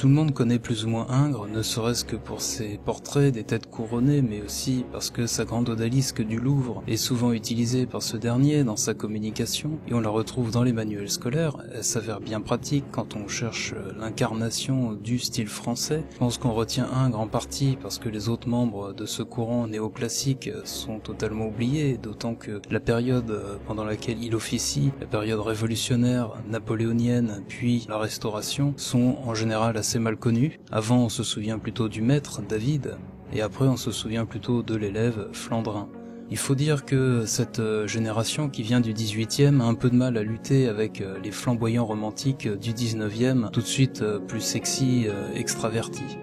Tout le monde connaît plus ou moins Ingres, ne serait-ce que pour ses portraits des têtes couronnées, mais aussi parce que sa grande odalisque du Louvre est souvent utilisée par ce dernier dans sa communication, et on la retrouve dans les manuels scolaires. Elle s'avère bien pratique quand on cherche l'incarnation du style français. Je pense qu'on retient Ingres en partie parce que les autres membres de ce courant néoclassique sont totalement oubliés, d'autant que la période pendant laquelle il officie, la période révolutionnaire, napoléonienne, puis la Restauration, sont en général assez mal connu. Avant, on se souvient plutôt du maître, David, et après on se souvient plutôt de l'élève, Flandrin. Il faut dire que cette génération qui vient du 18e a un peu de mal à lutter avec les flamboyants romantiques du 19e, tout de suite plus sexy, extravertis.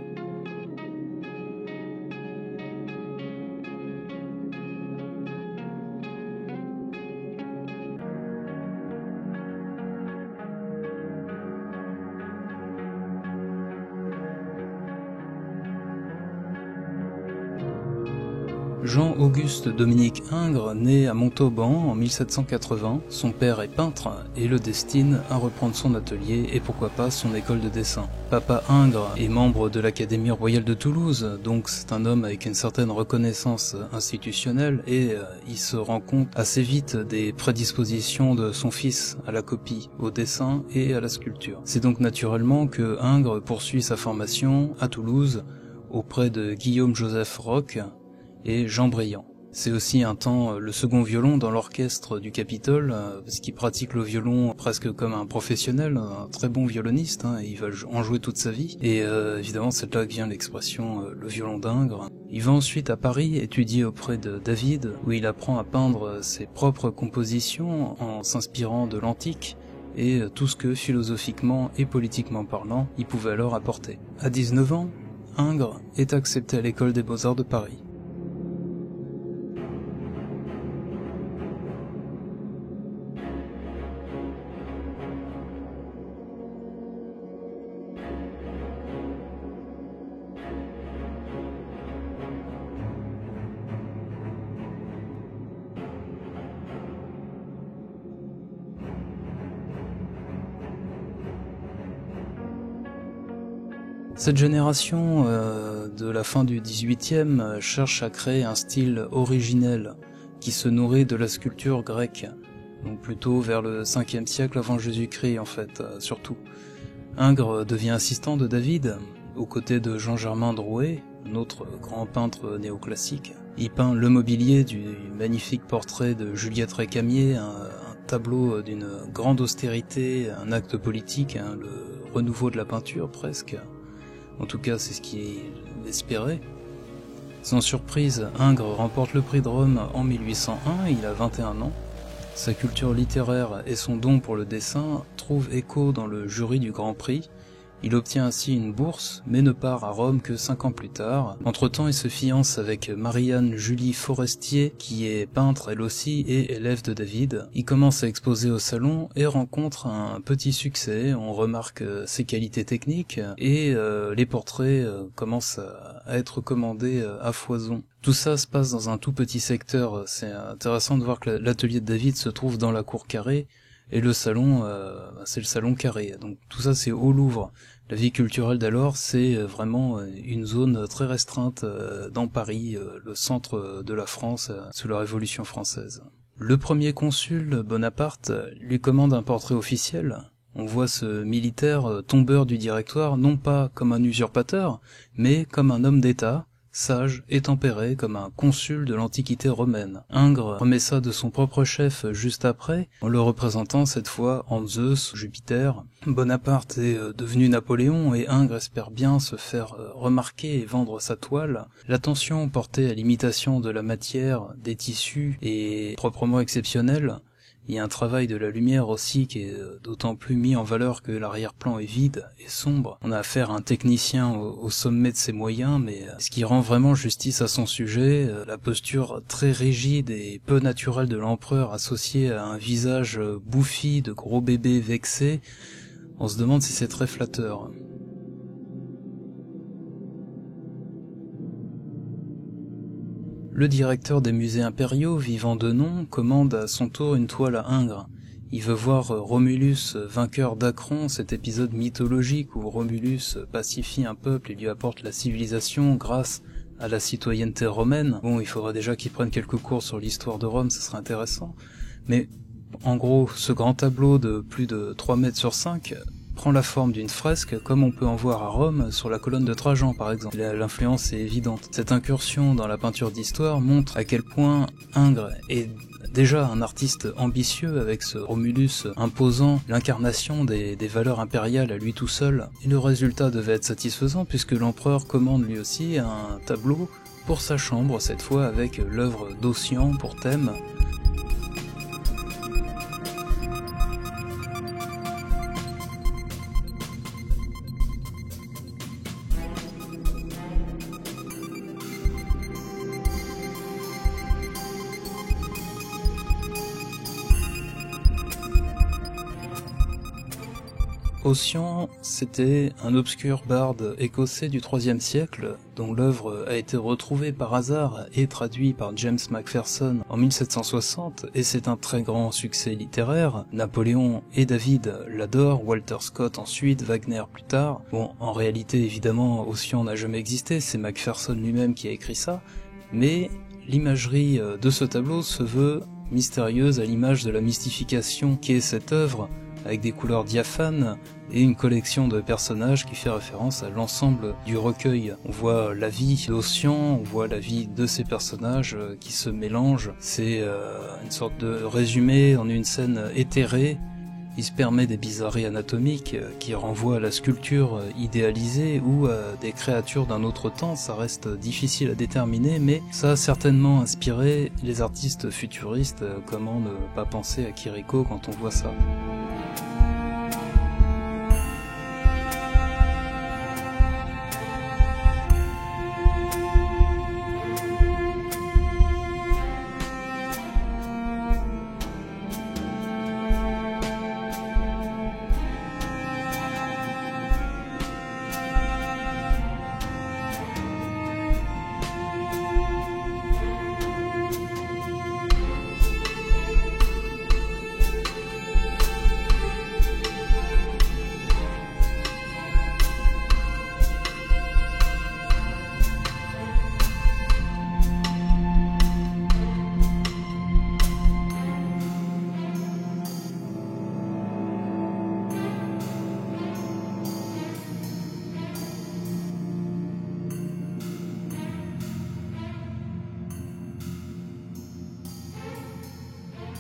Jean-Auguste Dominique Ingres naît à Montauban en 1780, son père est peintre et le destine à reprendre son atelier et pourquoi pas son école de dessin. Papa Ingres est membre de l'Académie royale de Toulouse, donc c'est un homme avec une certaine reconnaissance institutionnelle et il se rend compte assez vite des prédispositions de son fils à la copie, au dessin et à la sculpture. C'est donc naturellement que Ingres poursuit sa formation à Toulouse auprès de Guillaume-Joseph Roch et Jean Briand. C'est aussi un temps le second violon dans l'orchestre du Capitole, parce qu'il pratique le violon presque comme un professionnel, un très bon violoniste, et il va en jouer toute sa vie. Et évidemment, c'est là que vient l'expression le violon d'Ingres. Il va ensuite à Paris étudier auprès de David, où il apprend à peindre ses propres compositions en s'inspirant de l'antique, et tout ce que, philosophiquement et politiquement parlant, il pouvait alors apporter. À 19 ans, Ingres est accepté à l'école des Beaux-Arts de Paris. Cette génération de la fin du 18e cherche à créer un style originel qui se nourrit de la sculpture grecque, donc plutôt vers le 5e siècle avant Jésus-Christ en fait, surtout. Ingres devient assistant de David, aux côtés de Jean-Germain Drouet, un autre grand peintre néoclassique. Il peint le mobilier du magnifique portrait de Juliette Récamier, un tableau d'une grande austérité, un acte politique, le renouveau de la peinture presque. En tout cas, c'est ce qu'il espérait. Sans surprise, Ingres remporte le prix de Rome en 1801, il a 21 ans. Sa culture littéraire et son don pour le dessin trouvent écho dans le jury du Grand Prix. Il obtient ainsi une bourse, mais ne part à Rome que 5 ans plus tard. Entre-temps, il se fiance avec Marie-Anne Julie Forestier, qui est peintre elle aussi et élève de David. Il commence à exposer au salon et rencontre un petit succès. On remarque ses qualités techniques et les portraits commencent à être commandés à foison. Tout ça se passe dans un tout petit secteur. C'est intéressant de voir que l'atelier de David se trouve dans la cour carrée. Et le salon, c'est le salon carré. Donc tout ça, c'est au Louvre. La vie culturelle d'alors, c'est vraiment une zone très restreinte dans Paris, le centre de la France, sous la Révolution française. Le premier consul, Bonaparte, lui commande un portrait officiel. On voit ce militaire tombeur du directoire, non pas comme un usurpateur, mais comme un homme d'État, sage et tempéré comme un consul de l'Antiquité romaine. Ingres remet ça de son propre chef juste après, en le représentant cette fois en Zeus, Jupiter. Bonaparte est devenu Napoléon et Ingres espère bien se faire remarquer et vendre sa toile. L'attention portée à l'imitation de la matière, des tissus est proprement exceptionnelle. Il y a un travail de la lumière aussi qui est d'autant plus mis en valeur que l'arrière-plan est vide et sombre. On a affaire à un technicien au sommet de ses moyens, mais ce qui rend vraiment justice à son sujet, la posture très rigide et peu naturelle de l'empereur associée à un visage bouffi de gros bébé vexé, on se demande si c'est très flatteur. Le directeur des musées impériaux, vivant de nom, commande à son tour une toile à Ingres. Il veut voir Romulus vainqueur d'Acron, cet épisode mythologique où Romulus pacifie un peuple et lui apporte la civilisation grâce à la citoyenneté romaine. Bon, il faudra déjà qu'il prenne quelques cours sur l'histoire de Rome, ça serait intéressant. Mais en gros, ce grand tableau de plus de 3 mètres sur 5 prend la forme d'une fresque comme on peut en voir à Rome sur la colonne de Trajan par exemple. L'influence est évidente. Cette incursion dans la peinture d'histoire montre à quel point Ingres est déjà un artiste ambitieux avec ce Romulus imposant l'incarnation des valeurs impériales à lui tout seul. Et le résultat devait être satisfaisant puisque l'empereur commande lui aussi un tableau pour sa chambre, cette fois avec l'œuvre d'Ossian pour thème. Ossian, c'était un obscur barde écossais du IIIe siècle, dont l'œuvre a été retrouvée par hasard et traduite par James Macpherson en 1760, et c'est un très grand succès littéraire. Napoléon et David l'adorent, Walter Scott ensuite, Wagner plus tard. Bon, en réalité, évidemment, Ossian n'a jamais existé, c'est Macpherson lui-même qui a écrit ça, mais l'imagerie de ce tableau se veut mystérieuse à l'image de la mystification qu'est cette œuvre, avec des couleurs diaphanes et une collection de personnages qui fait référence à l'ensemble du recueil. On voit la vie d'Ossian, on voit la vie de ces personnages qui se mélangent. C'est une sorte de résumé en une scène éthérée. Il se permet des bizarreries anatomiques qui renvoient à la sculpture idéalisée ou à des créatures d'un autre temps. Ça reste difficile à déterminer, mais ça a certainement inspiré les artistes futuristes. Comment ne pas penser à Chirico quand on voit ça ?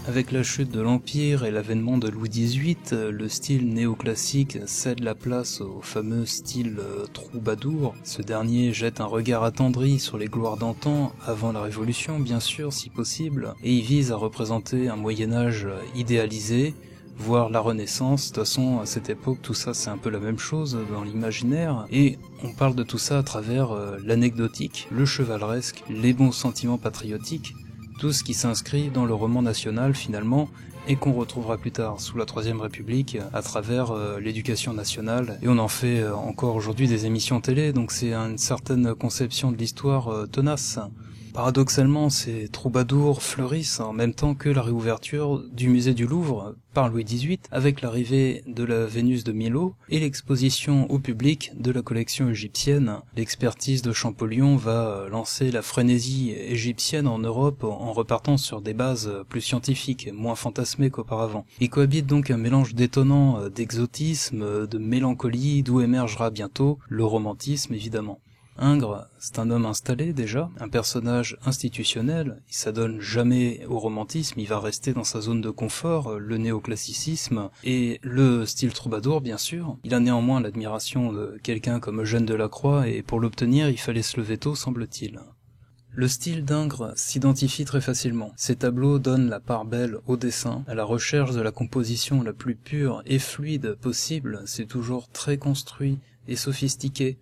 Avec la chute de l'Empire et l'avènement de Louis XVIII, le style néoclassique cède la place au fameux style troubadour. Ce dernier jette un regard attendri sur les gloires d'antan, avant la Révolution bien sûr si possible, et il vise à représenter un Moyen-Âge idéalisé, voire la Renaissance. De toute façon, à cette époque, tout ça c'est un peu la même chose dans l'imaginaire, et on parle de tout ça à travers l'anecdotique, le chevaleresque, les bons sentiments patriotiques, tout ce qui s'inscrit dans le roman national finalement, et qu'on retrouvera plus tard sous la Troisième République à travers l'éducation nationale, et on en fait encore aujourd'hui des émissions télé, donc c'est une certaine conception de l'histoire tenace. Paradoxalement, ces troubadours fleurissent en même temps que la réouverture du musée du Louvre par Louis XVIII, avec l'arrivée de la Vénus de Milo et l'exposition au public de la collection égyptienne. L'expertise de Champollion va lancer la frénésie égyptienne en Europe en repartant sur des bases plus scientifiques, moins fantasmées qu'auparavant. Il cohabite donc un mélange détonnant d'exotisme, de mélancolie, d'où émergera bientôt le romantisme évidemment. Ingres, c'est un homme installé déjà, un personnage institutionnel, il s'adonne jamais au romantisme, il va rester dans sa zone de confort, le néoclassicisme et le style troubadour bien sûr. Il a néanmoins l'admiration de quelqu'un comme Eugène Delacroix et pour l'obtenir il fallait se lever tôt semble-t-il. Le style d'Ingres s'identifie très facilement. Ses tableaux donnent la part belle au dessin, à la recherche de la composition la plus pure et fluide possible, c'est toujours très construit et sophistiqué.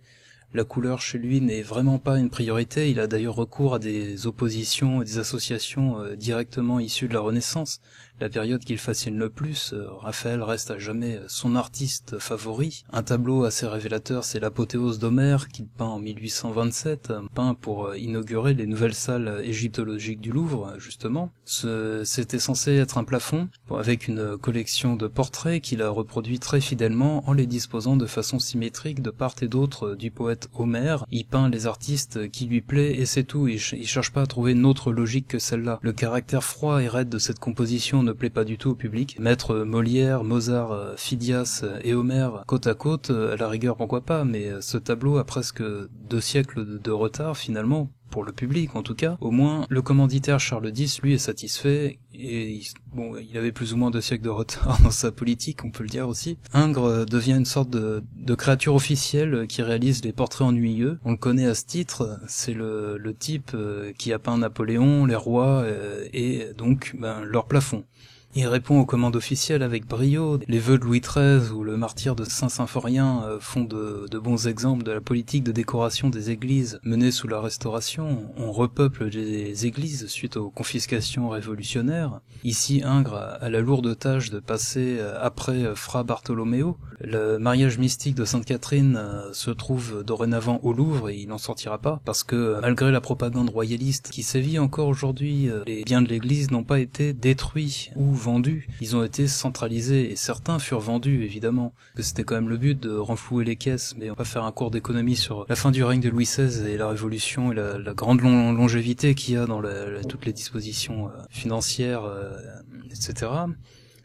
La couleur chez lui n'est vraiment pas une priorité, il a d'ailleurs recours à des oppositions et des associations directement issues de la Renaissance, la période qu'il fascine le plus. Raphaël reste à jamais son artiste favori. Un tableau assez révélateur, c'est l'apothéose d'Homère, qu'il peint en 1827, peint pour inaugurer les nouvelles salles égyptologiques du Louvre, justement. C'était censé être un plafond, avec une collection de portraits qu'il a reproduits très fidèlement en les disposant de façon symétrique de part et d'autre du poète Homère. Il peint les artistes qui lui plaît et c'est tout, il cherche pas à trouver une autre logique que celle-là. Le caractère froid et raide de cette composition ne plaît pas du tout au public. Mettre Molière, Mozart, Phidias et Homère côte à côte, à la rigueur pourquoi pas, mais ce tableau a presque 2 siècles de retard finalement, pour le public en tout cas. Au moins, le commanditaire Charles X, lui, est satisfait, et il avait plus ou moins 2 siècles de retard dans sa politique, on peut le dire aussi. Ingres devient une sorte de créature officielle qui réalise les portraits ennuyeux. On le connaît à ce titre, c'est le type qui a peint Napoléon, les rois, et donc leur plafond. Il répond aux commandes officielles avec brio. Les vœux de Louis XIII ou le martyre de Saint-Symphorien font de bons exemples de la politique de décoration des églises menée sous la Restauration. On repeuple les églises suite aux confiscations révolutionnaires. Ici, Ingres a la lourde tâche de passer après Fra Bartolomeo. Le mariage mystique de Sainte Catherine se trouve dorénavant au Louvre et il n'en sortira pas parce que malgré la propagande royaliste qui sévit encore aujourd'hui, les biens de l'église n'ont pas été détruits ou vendus, ils ont été centralisés et certains furent vendus évidemment, que c'était quand même le but de renflouer les caisses, mais on va pas faire un cours d'économie sur la fin du règne de Louis XVI et la Révolution et la grande longévité qu'il y a dans toutes les dispositions financières, etc.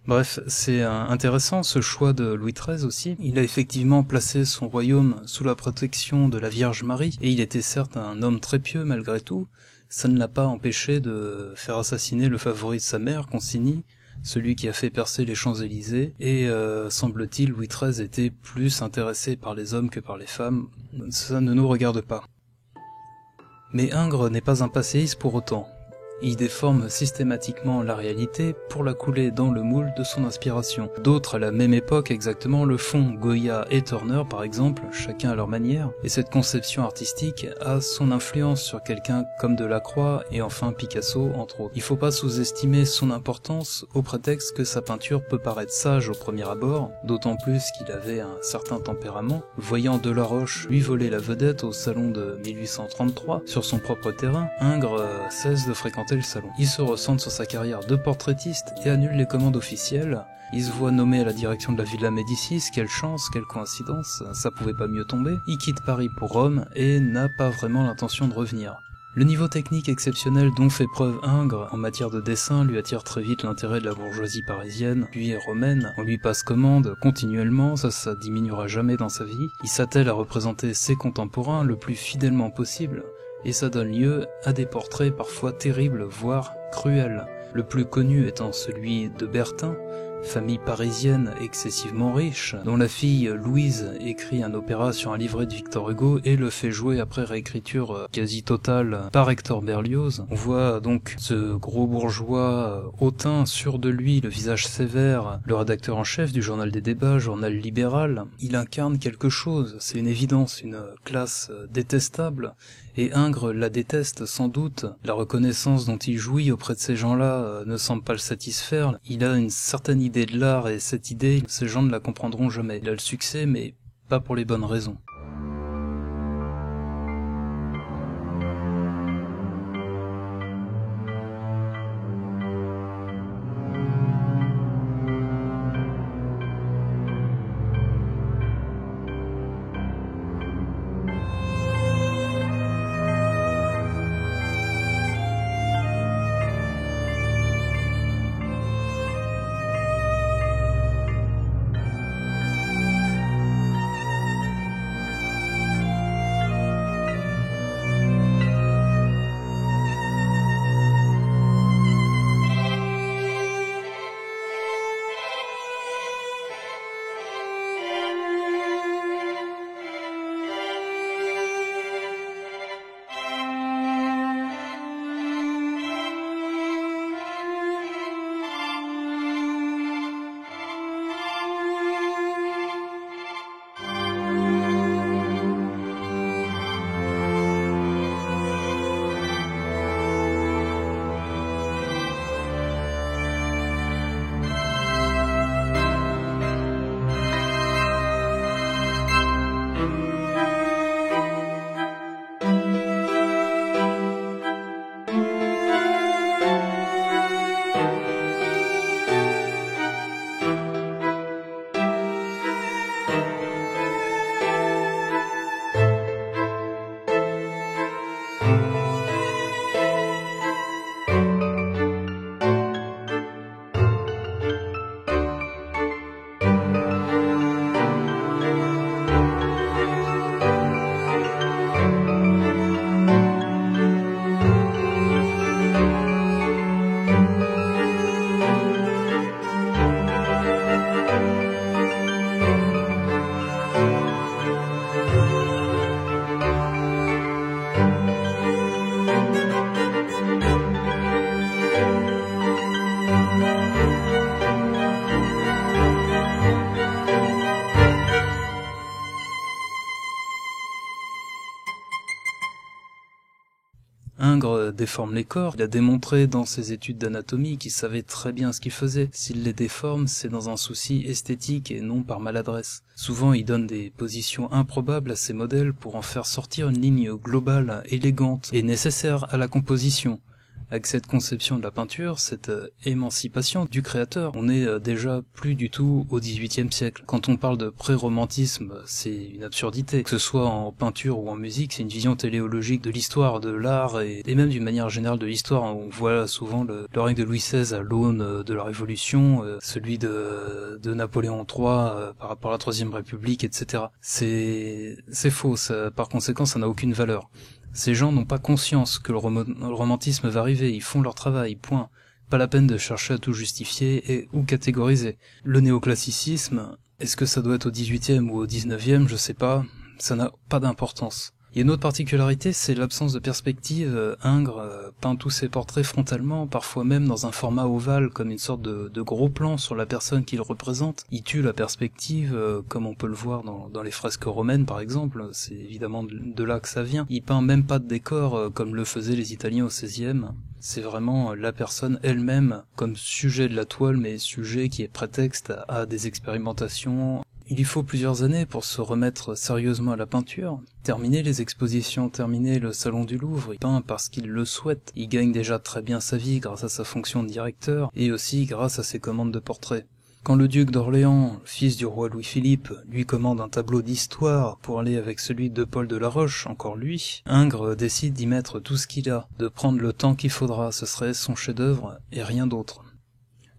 Bref, c'est intéressant ce choix de Louis XIII aussi. Il a effectivement placé son royaume sous la protection de la Vierge Marie, et il était certes un homme très pieux malgré tout. Ça ne l'a pas empêché de faire assassiner le favori de sa mère, Concini, celui qui a fait percer les Champs-Élysées, et semble-t-il Louis XIII était plus intéressé par les hommes que par les femmes. Ça ne nous regarde pas. Mais Ingres n'est pas un passéiste pour autant. Il déforme systématiquement la réalité pour la couler dans le moule de son inspiration. D'autres à la même époque exactement le font, Goya et Turner par exemple, chacun à leur manière, et cette conception artistique a son influence sur quelqu'un comme Delacroix et enfin Picasso entre autres. Il faut pas sous-estimer son importance au prétexte que sa peinture peut paraître sage au premier abord, d'autant plus qu'il avait un certain tempérament. Voyant Delaroche lui voler la vedette au salon de 1833 sur son propre terrain, Ingres cesse de fréquenter le salon. Il se recentre sur sa carrière de portraitiste et annule les commandes officielles. Il se voit nommé à la direction de la Villa Médicis, quelle chance, quelle coïncidence, ça pouvait pas mieux tomber. Il quitte Paris pour Rome et n'a pas vraiment l'intention de revenir. Le niveau technique exceptionnel dont fait preuve Ingres en matière de dessin lui attire très vite l'intérêt de la bourgeoisie parisienne, puis romaine. On lui passe commande continuellement, ça diminuera jamais dans sa vie. Il s'attelle à représenter ses contemporains le plus fidèlement possible, et ça donne lieu à des portraits parfois terribles, voire cruels. Le plus connu étant celui de Bertin, famille parisienne excessivement riche, dont la fille Louise écrit un opéra sur un livret de Victor Hugo et le fait jouer après réécriture quasi totale par Hector Berlioz. On voit donc ce gros bourgeois hautain, sûr de lui, le visage sévère, le rédacteur en chef du journal des débats, journal libéral. Il incarne quelque chose, c'est une évidence, une classe détestable, et Ingres la déteste sans doute. La reconnaissance dont il jouit auprès de ces gens-là ne semble pas le satisfaire. Il a une certaine idée de l'art et cette idée, ces gens ne la comprendront jamais. Il a le succès, mais pas pour les bonnes raisons. Ingres déforme les corps, il a démontré dans ses études d'anatomie qu'il savait très bien ce qu'il faisait. S'il les déforme, c'est dans un souci esthétique et non par maladresse. Souvent, il donne des positions improbables à ses modèles pour en faire sortir une ligne globale, élégante et nécessaire à la composition. Avec cette conception de la peinture, cette émancipation du créateur, on n'est déjà plus du tout au XVIIIe siècle. Quand on parle de pré-romantisme, c'est une absurdité. Que ce soit en peinture ou en musique, c'est une vision téléologique de l'histoire, de l'art et même d'une manière générale de l'histoire. On voit souvent le règne de Louis XVI à l'aune de la Révolution, celui de Napoléon III par rapport à la Troisième République, etc. C'est faux, ça, par conséquent ça n'a aucune valeur. Ces gens n'ont pas conscience que le romantisme va arriver, ils font leur travail, point. Pas la peine de chercher à tout justifier ou catégoriser. Le néoclassicisme, est-ce que ça doit être au XVIIIe ou au XIXe, je sais pas, ça n'a pas d'importance. Il y a une autre particularité, c'est l'absence de perspective. Ingres peint tous ses portraits frontalement, parfois même dans un format ovale, comme une sorte de gros plan sur la personne qu'il représente. Il tue la perspective, comme on peut le voir dans les fresques romaines par exemple, c'est évidemment de là que ça vient. Il peint même pas de décor, comme le faisaient les Italiens au XVIe. C'est vraiment la personne elle-même comme sujet de la toile, mais sujet qui est prétexte à des expérimentations. Il lui faut plusieurs années pour se remettre sérieusement à la peinture, terminer les expositions, terminer le salon du Louvre. Il peint parce qu'il le souhaite. Il gagne déjà très bien sa vie grâce à sa fonction de directeur et aussi grâce à ses commandes de portraits. Quand le duc d'Orléans, fils du roi Louis-Philippe, lui commande un tableau d'histoire pour aller avec celui de Paul de la Roche, encore lui, Ingres décide d'y mettre tout ce qu'il a, de prendre le temps qu'il faudra, ce serait son chef-d'œuvre et rien d'autre.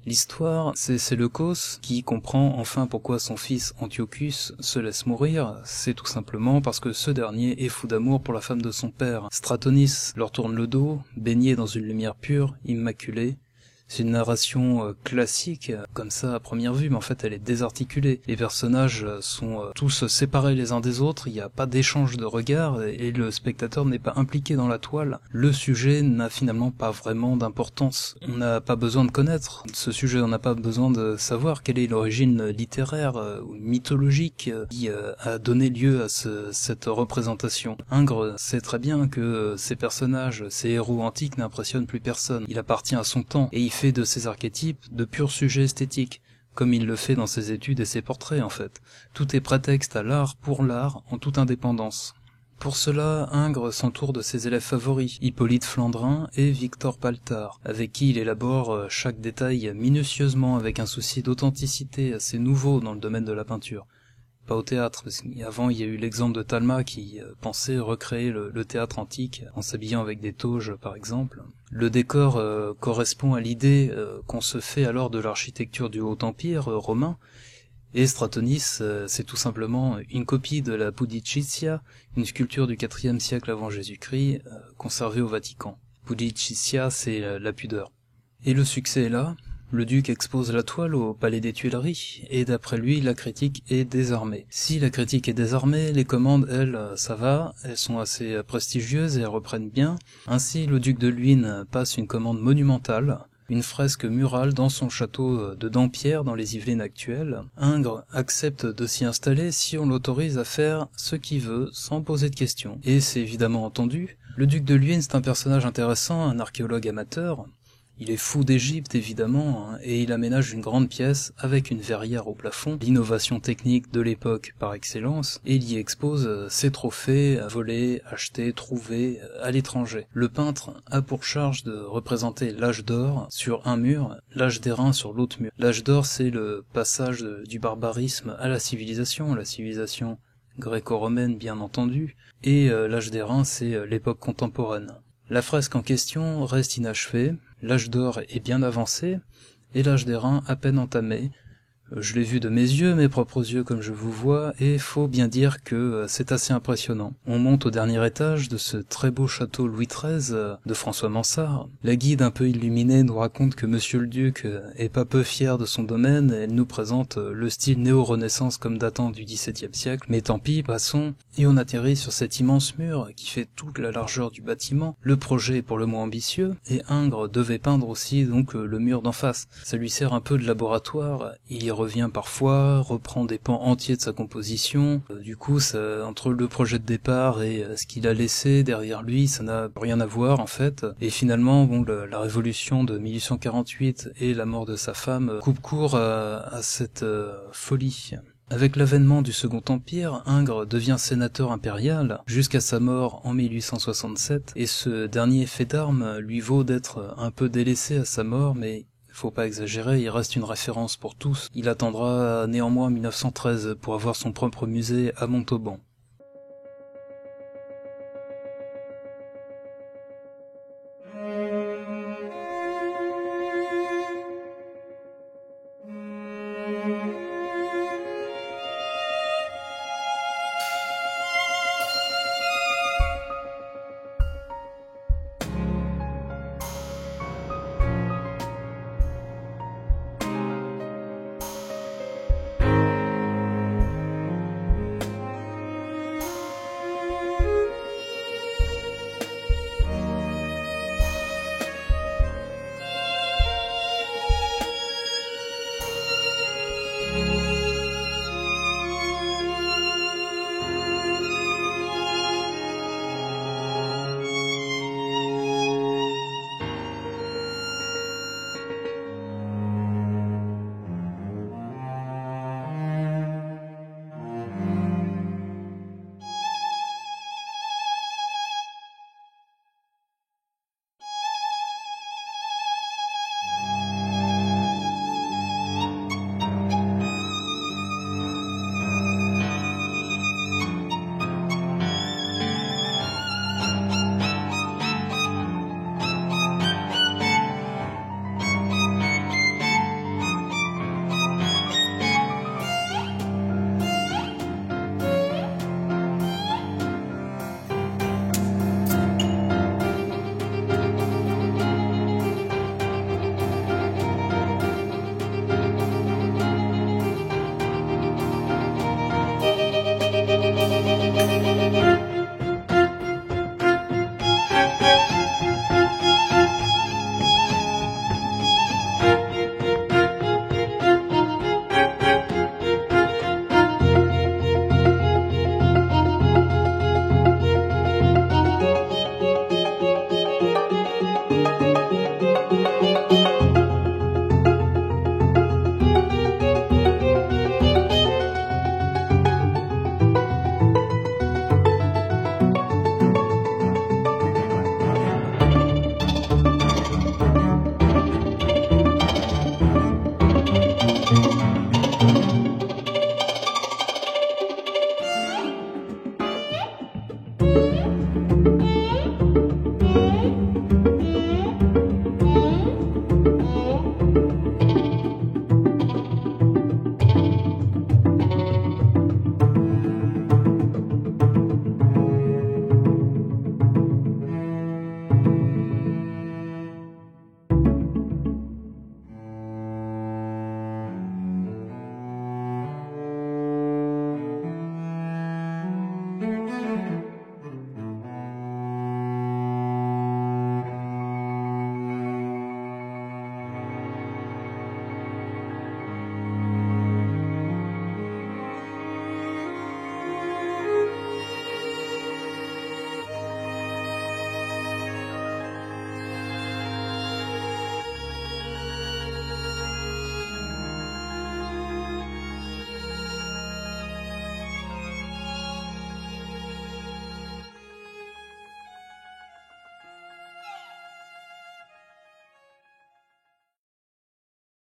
L'histoire, c'est Séleucos qui comprend enfin pourquoi son fils Antiochus se laisse mourir, c'est tout simplement parce que ce dernier est fou d'amour pour la femme de son père. Stratonis leur tourne le dos, baigné dans une lumière pure, immaculée. C'est une narration classique, comme ça à première vue, mais en fait elle est désarticulée. Les personnages sont tous séparés les uns des autres, il n'y a pas d'échange de regards, et le spectateur n'est pas impliqué dans la toile. Le sujet n'a finalement pas vraiment d'importance. On n'a pas besoin de connaître ce sujet, on n'a pas besoin de savoir quelle est l'origine littéraire ou mythologique qui a donné lieu à cette représentation. Ingres sait très bien que ces personnages, ces héros antiques n'impressionnent plus personne. Il appartient à son temps, et il fait de ces archétypes de purs sujets esthétiques, comme il le fait dans ses études et ses portraits en fait. Tout est prétexte à l'art pour l'art, en toute indépendance. Pour cela, Ingres s'entoure de ses élèves favoris, Hippolyte Flandrin et Victor Paltard, avec qui il élabore chaque détail minutieusement avec un souci d'authenticité assez nouveau dans le domaine de la peinture. Pas au théâtre, parce qu'avant il y a eu l'exemple de Talma qui pensait recréer le théâtre antique en s'habillant avec des toges par exemple. Le décor correspond à l'idée qu'on se fait alors de l'architecture du Haut Empire romain, et Stratonis c'est tout simplement une copie de la Pudicitia, une sculpture du IVe siècle avant Jésus-Christ conservée au Vatican. Pudicitia c'est la pudeur. Et le succès est là. Le duc expose la toile au Palais des Tuileries, et d'après lui, la critique est désarmée. Si la critique est désarmée, les commandes, elles, ça va, elles sont assez prestigieuses et elles reprennent bien. Ainsi, le duc de Luynes passe une commande monumentale, une fresque murale dans son château de Dampierre dans les Yvelines actuelles. Ingres accepte de s'y installer si on l'autorise à faire ce qu'il veut, sans poser de questions. Et c'est évidemment entendu. Le duc de Luynes est un personnage intéressant, un archéologue amateur. Il est fou d'Égypte, évidemment, et il aménage une grande pièce avec une verrière au plafond, l'innovation technique de l'époque par excellence, et il y expose ses trophées volés, achetés, trouvés à l'étranger. Le peintre a pour charge de représenter l'âge d'or sur un mur, l'âge d'airain sur l'autre mur. L'âge d'or, c'est le passage du barbarisme à la civilisation gréco-romaine bien entendu, et l'âge d'airain, c'est l'époque contemporaine. La fresque en question reste inachevée, l'âge d'or est bien avancé, et l'âge d'airain à peine entamé. Je l'ai vu de mes yeux, mes propres yeux comme je vous vois, et faut bien dire que c'est assez impressionnant. On monte au dernier étage de ce très beau château Louis XIII de François Mansart. La guide un peu illuminée nous raconte que Monsieur le Duc est pas peu fier de son domaine, et elle nous présente le style néo-renaissance comme datant du XVIIe siècle, mais tant pis, passons, et on atterrit sur cet immense mur qui fait toute la largeur du bâtiment. Le projet est pour le moins ambitieux, et Ingres devait peindre aussi donc le mur d'en face. Ça lui sert un peu de laboratoire, il y revient parfois, reprend des pans entiers de sa composition. Du coup, entre le projet de départ et ce qu'il a laissé derrière lui, ça n'a rien à voir en fait. Et finalement, bon, la révolution de 1848 et la mort de sa femme coupe court à cette folie. Avec l'avènement du Second Empire, Ingres devient sénateur impérial jusqu'à sa mort en 1867, et ce dernier fait d'armes lui vaut d'être un peu délaissé à sa mort, mais faut pas exagérer, il reste une référence pour tous. Il attendra néanmoins 1913 pour avoir son propre musée à Montauban.